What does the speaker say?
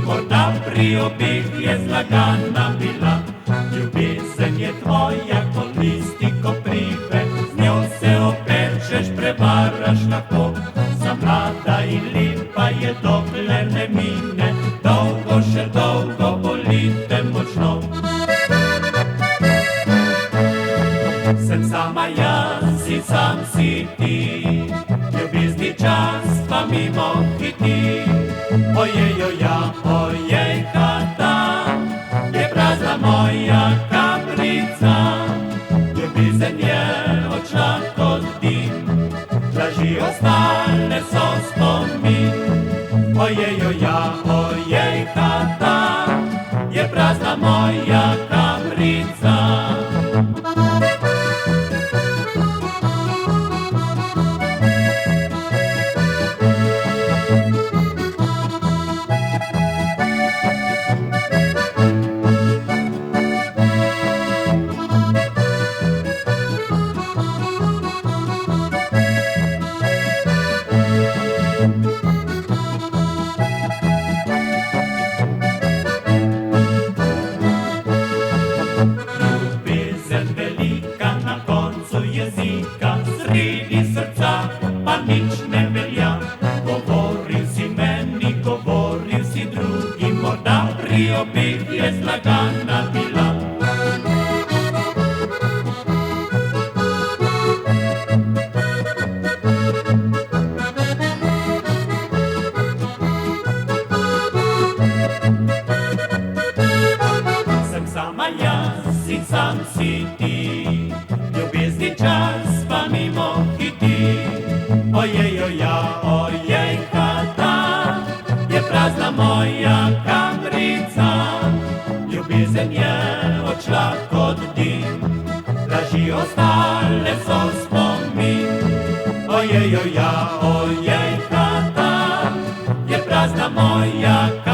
morda pri obeh je zlagana bila. Ljubezen je tvoja kot listi koprive, z njo se opečeš, prevaraš lahko. Za mlada in lepa je, dokler ne mine, dolgo še dolgo bolite močno. Sem sama jaz in sam si ti, ljubezni čas pa mimo hiti. Ojejoja, ojejka, tam je prazna moja kaprica. Ljubezen je odšla kot dim, laži ostale so spomin. Ojejoja, ojejka, tam je prazna moja kaprica. Ljubezen velika na koncu jezika, sredi srca pa nič ne velja. Govoril si meni, govoril si drugim, morda pri obeh je zlagana bila. Sama jaz in sam si ti, ljubezni čas pa mimo hiti. Ojejoja, ojejka, tam je prazna moja kamrica. Ljubezen je odšla kot dim, laži ostale so spomin. Ojejoja, ojejka, tam je prazna moja kamrica.